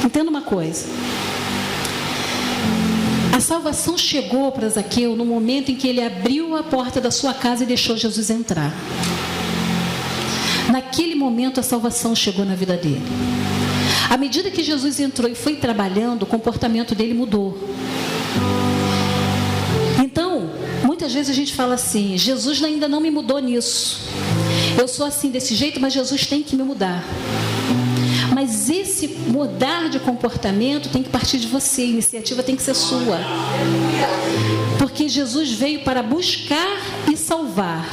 Entenda uma coisa. A salvação chegou para Zaqueu no momento em que ele abriu a porta da sua casa e deixou Jesus entrar. Naquele momento a salvação chegou na vida dele. À medida que Jesus entrou e foi trabalhando, o comportamento dele mudou. Então, muitas vezes a gente fala assim, Jesus ainda não me mudou nisso. Eu sou assim desse jeito, mas Jesus tem que me mudar. Mas esse mudar de comportamento tem que partir de você, a iniciativa tem que ser sua. Porque Jesus veio para buscar e salvar.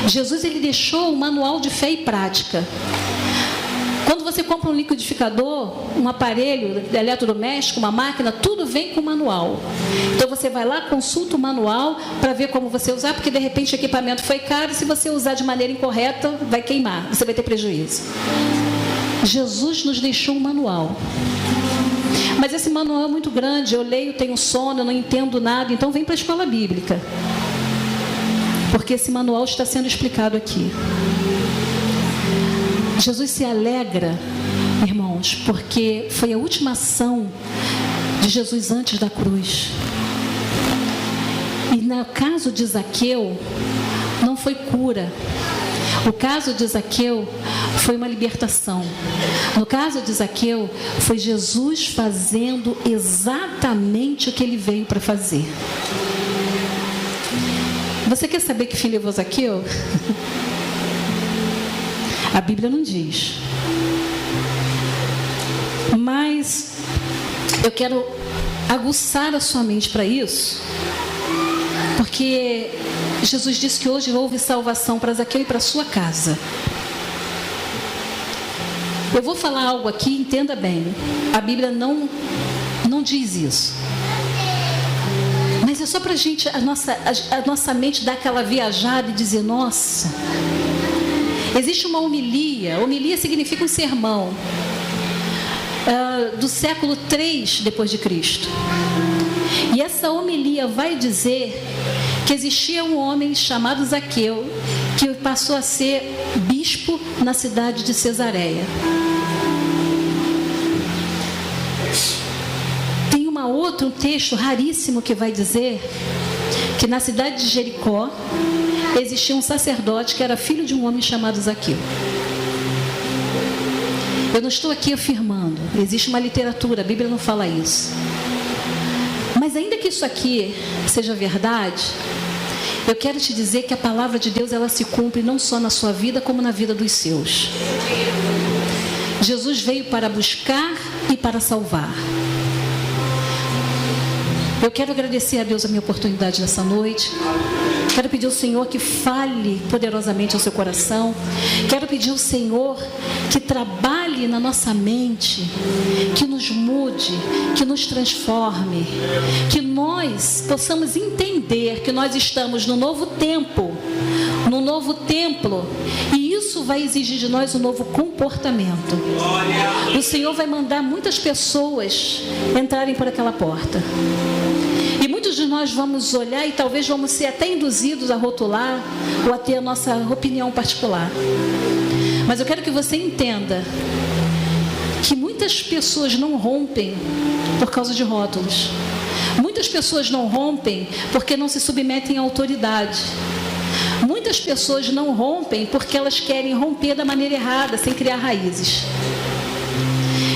Jesus, ele deixou um manual de fé e prática. Quando você compra um liquidificador, um aparelho eletrodoméstico, uma máquina, tudo vem com manual. Então você vai lá, consulta o manual para ver como você usar, porque de repente o equipamento foi caro e se você usar de maneira incorreta, vai queimar, você vai ter prejuízo. Jesus nos deixou um manual. Mas esse manual é muito grande, eu leio, tenho sono, eu não entendo nada, então vem para a escola bíblica. Porque esse manual está sendo explicado aqui. Jesus se alegra, irmãos, porque foi a última ação de Jesus antes da cruz. E no caso de Zaqueu, não foi cura. O caso de Zaqueu foi uma libertação. No caso de Zaqueu, foi Jesus fazendo exatamente o que ele veio para fazer. Você quer saber que fim levou Zaqueu? A Bíblia não diz. Mas eu quero aguçar a sua mente para isso, porque Jesus disse que hoje houve salvação para Zaqueu e para sua casa. Eu vou falar algo aqui, entenda bem. A Bíblia não diz isso. Mas é só para a nossa mente dar aquela viajada e dizer, nossa, existe uma homilia. Homilia significa um sermão. Do século 3 depois de Cristo. E essa homilia vai dizer que existia um homem chamado Zaqueu, que passou a ser bispo na cidade de Cesareia. Tem um texto raríssimo que vai dizer que na cidade de Jericó existia um sacerdote que era filho de um homem chamado Zaqueu. Eu não estou aqui afirmando, existe uma literatura, a Bíblia não fala isso. Mas ainda que isso aqui seja verdade, eu quero te dizer que a palavra de Deus, ela se cumpre não só na sua vida, como na vida dos seus. Jesus veio para buscar e para salvar. Eu quero agradecer a Deus a minha oportunidade nessa noite. Quero pedir ao Senhor que fale poderosamente ao seu coração. Quero pedir ao Senhor que trabalhe na nossa mente, que nos mude, que nos transforme, que nós possamos entender que nós estamos no novo tempo, no novo templo, e isso vai exigir de nós um novo comportamento. O Senhor vai mandar muitas pessoas entrarem por aquela porta. E muitos de nós nós vamos olhar e talvez vamos ser até induzidos a rotular ou a ter a nossa opinião particular. Mas eu quero que você entenda que muitas pessoas não rompem por causa de rótulos. Muitas pessoas não rompem porque não se submetem à autoridade. Muitas pessoas não rompem porque elas querem romper da maneira errada, sem criar raízes.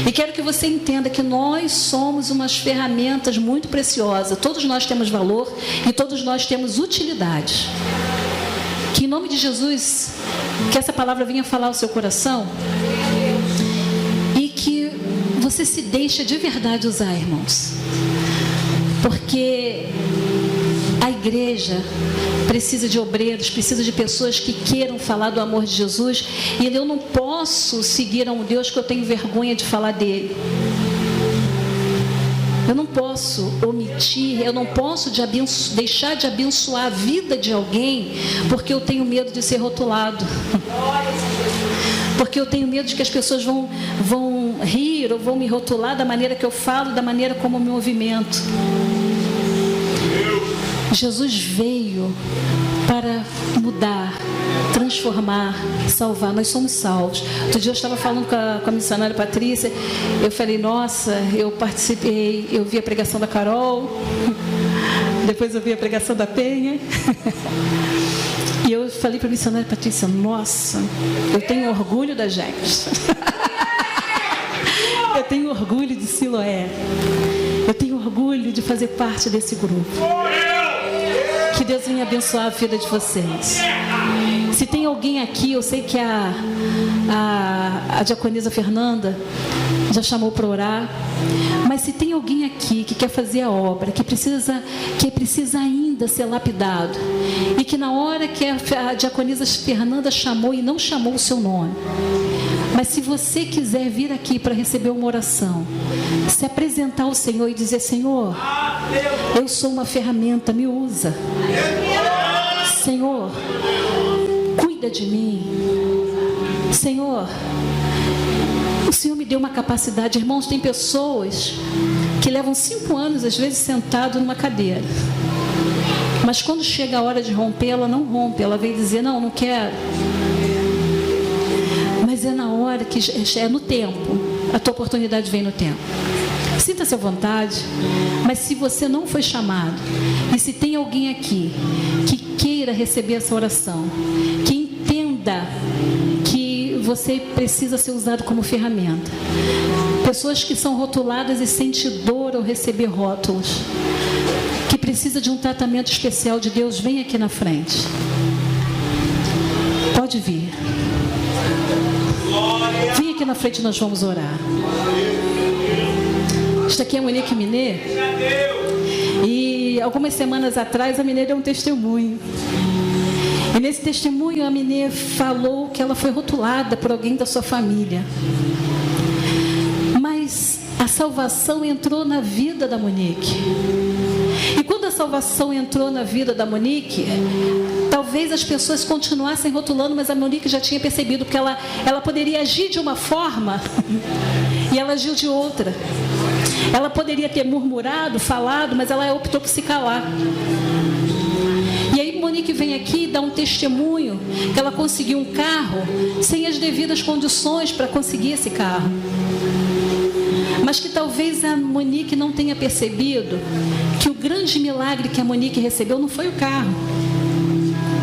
E quero que você entenda que nós somos umas ferramentas muito preciosas. Todos nós temos valor e todos nós temos utilidade. Que em nome de Jesus, que essa palavra venha falar ao seu coração e que você se deixe de verdade usar, irmãos. Porque a igreja precisa de obreiros, precisa de pessoas que queiram falar do amor de Jesus. E eu não posso seguir a um Deus que eu tenho vergonha de falar dele. Eu não posso omitir, eu não posso deixar de abençoar a vida de alguém porque eu tenho medo de ser rotulado. Porque eu tenho medo de que as pessoas vão rir ou vão me rotular da maneira que eu falo, da maneira como eu me movimento. Jesus veio para mudar, transformar, salvar. Nós somos salvos. Outro dia eu estava falando com a missionária Patrícia. Eu falei, nossa, eu participei, eu vi a pregação da Carol, depois eu vi a pregação da Penha. E eu falei para a missionária Patrícia, nossa, eu tenho orgulho da gente. Eu tenho orgulho de Siloé. Eu tenho orgulho de fazer parte desse grupo. Que Deus venha abençoar a vida de vocês. Se tem alguém aqui, eu sei que a diaconisa Fernanda já chamou para orar, mas se tem alguém aqui que quer fazer a obra, que precisa ainda ser lapidado, e que na hora que a diaconisa Fernanda chamou e não chamou o seu nome, mas se você quiser vir aqui para receber uma oração, se apresentar ao Senhor e dizer, Senhor, eu sou uma ferramenta, me usa. Senhor, cuida de mim. Senhor, o Senhor me deu uma capacidade. Irmãos, tem pessoas que levam 5 anos, às vezes, sentado numa cadeira. Mas quando chega a hora de romper, ela não rompe. Ela vem dizer, não quero. Mas é na hora que é no tempo. A tua oportunidade vem no tempo. Sinta-se à vontade. Mas se você não foi chamado, e se tem alguém aqui que queira receber essa oração, que entenda que você precisa ser usado como ferramenta. Pessoas que são rotuladas e sentem dor ao receber rótulos, que precisa de um tratamento especial de Deus, vem aqui na frente. Pode vir. Vem aqui na frente, nós vamos orar. Esta aqui é a Monique Minê. E algumas semanas atrás a Minê deu um testemunho. E nesse testemunho a Minê falou que ela foi rotulada por alguém da sua família. Mas a salvação entrou na vida da Monique. E quando a salvação entrou na vida da Monique, talvez as pessoas continuassem rotulando, mas a Monique já tinha percebido, porque ela poderia agir de uma forma e ela agiu de outra. Ela poderia ter murmurado, falado, mas ela optou por se calar. E aí Monique vem aqui e dá um testemunho que ela conseguiu um carro sem as devidas condições para conseguir esse carro. Mas que talvez a Monique não tenha percebido que o grande milagre que a Monique recebeu não foi o carro,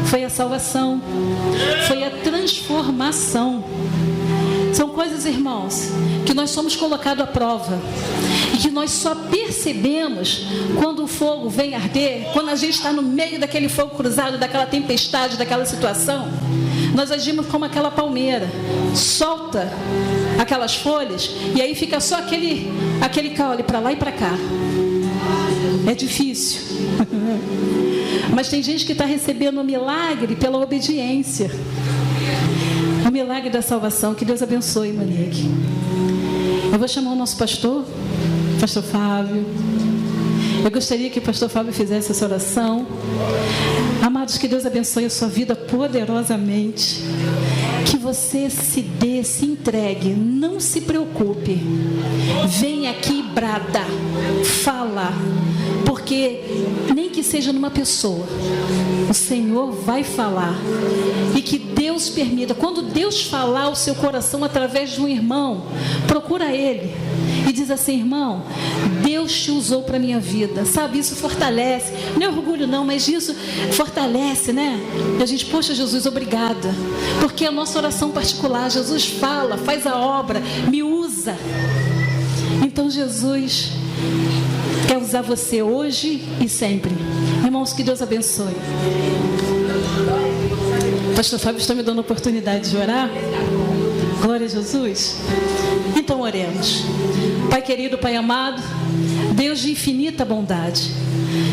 foi a salvação, foi a transformação. São coisas, irmãos, que nós somos colocados à prova e que nós só percebemos quando o fogo vem arder, quando a gente está no meio daquele fogo cruzado, daquela tempestade, daquela situação. Nós agimos como aquela palmeira, solta aquelas folhas e aí fica só aquele caule para lá e para cá. É difícil. Mas tem gente que está recebendo o milagre pela obediência. O milagre da salvação. Que Deus abençoe, Monique. Eu vou chamar o nosso pastor Fábio. Eu gostaria que o pastor Fábio fizesse essa oração. Amados, que Deus abençoe a sua vida poderosamente. Que você se dê, se entregue, não se preocupe. Vem aqui e brada, fala, porque porque nem que seja numa pessoa, o Senhor vai falar. E que Deus permita, quando Deus falar ao seu coração através de um irmão, procura ele e diz assim: irmão, Deus te usou para a minha vida, sabe, isso fortalece, não é orgulho não, mas isso fortalece, né? E a gente, poxa, Jesus, obrigada, porque a nossa oração particular, Jesus fala, faz a obra, me usa. Então Jesus quer usar você hoje e sempre. Irmãos, que Deus abençoe. Pastor Fábio está me dando a oportunidade de orar. Glória a Jesus. Então oremos. Pai querido, Pai amado, Deus de infinita bondade,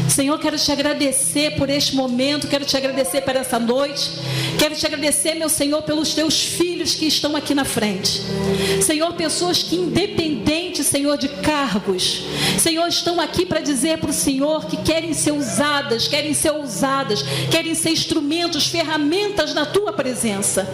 Senhor, quero te agradecer por este momento, quero te agradecer por essa noite, quero te agradecer, meu Senhor, pelos teus filhos que estão aqui na frente. Senhor, pessoas que, independente, Senhor, de cargos, Senhor, estão aqui para dizer para o Senhor que querem ser usadas, querem ser ousadas, querem ser instrumentos, ferramentas na tua presença.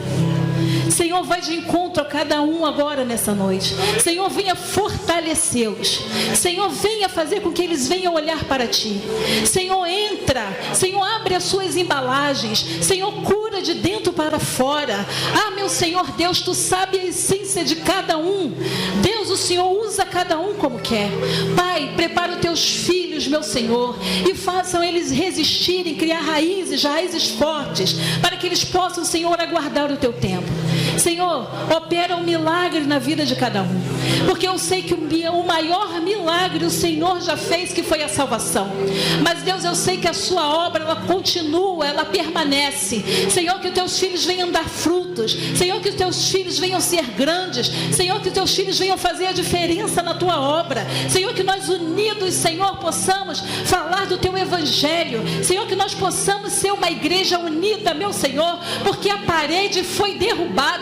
Senhor, vai de encontro a cada um agora nessa noite. Senhor, venha fortalecê-los. Senhor, venha fazer com que eles venham olhar para ti. Senhor, entra. Senhor, abre as suas embalagens. Senhor, cura de dentro para fora. Ah, meu Senhor Deus, tu sabe a essência de cada um. Deus, o Senhor usa cada um como quer. Pai, prepara os teus filhos, meu Senhor, e façam eles resistirem, criar raízes fortes, para que eles possam, Senhor, aguardar o teu tempo. Senhor, opera um milagre na vida de cada um, porque eu sei que o maior milagre o Senhor já fez, que foi a salvação. Mas Deus, eu sei que a sua obra, ela continua, ela permanece. Senhor, que os teus filhos venham dar frutos. Senhor, que os teus filhos venham ser grandes. Senhor, que os teus filhos venham fazer a diferença na tua obra. Senhor, que nós unidos, Senhor, possamos falar do teu evangelho. Senhor, que nós possamos ser uma igreja unida, meu Senhor, porque a parede foi derrubada.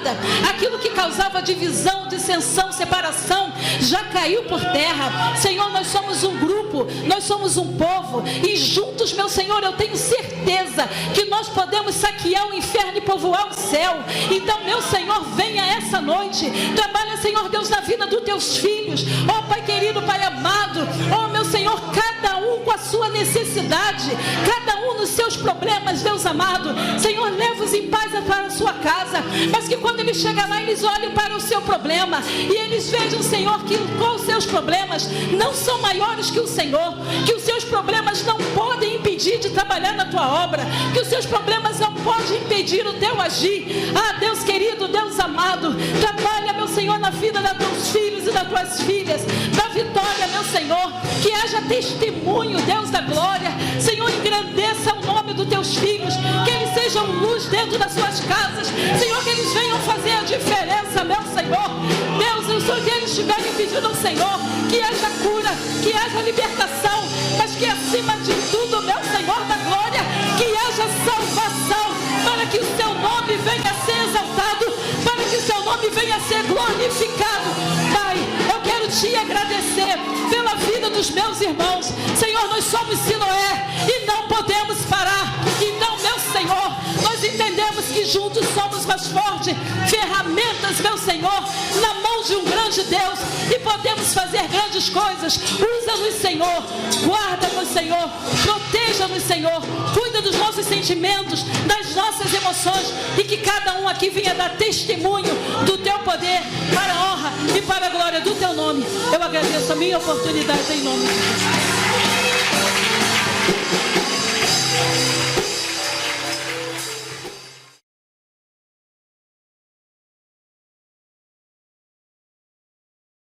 Aquilo que causava divisão, dissensão, separação, já caiu por terra. Senhor, nós somos um grupo, nós somos um povo, e juntos, meu Senhor, eu tenho certeza que nós podemos saquear o inferno e povoar o céu. Então, meu Senhor, venha essa noite, trabalha, Senhor Deus, na vida dos teus filhos. Oh Pai querido, Pai amado, oh meu Senhor, cada um com a sua necessidade, cada um nos seus problemas, Deus amado. Senhor, leva-os em paz para a sua casa, mas que quando eles chegam lá, eles olhem para o seu problema e eles vejam, Senhor, que os seus problemas não são maiores que o Senhor, que os seus problemas não podem impedir de trabalhar na tua obra, que os seus problemas não podem impedir o teu agir. Ah, Deus querido, Deus amado, trabalha, meu Senhor, na vida dos teus filhos e das tuas filhas, da vitória, meu Senhor, que haja testemunho, Deus da glória. Senhor, engrandeça o nome dos teus filhos, que eles sejam luz dentro das suas casas, Senhor, que eles venham fazer a diferença, meu Senhor. Deus, o que eles estiverem pedindo ao Senhor, que haja cura, que haja libertação, mas que acima de tudo, meu Senhor da glória, que haja salvação, para que o seu nome venha a ser exaltado, para que o seu nome venha a ser glorificado. Pai, eu quero te agradecer pela vida dos meus irmãos. Senhor, nós somos Siloé e não podemos parar. Então, meu Senhor, nós entendemos que juntos somos mais fortes, ferramentas, meu Senhor, na mão de um grande Deus, e podemos fazer grandes coisas. Usa-nos, Senhor, guarda-nos, Senhor, proteja-nos, Senhor, cuida dos nossos sentimentos, das nossas emoções, e que cada um aqui venha dar testemunho do teu poder, para a honra e para a glória do teu nome. Eu agradeço a minha oportunidade em nome de Jesus.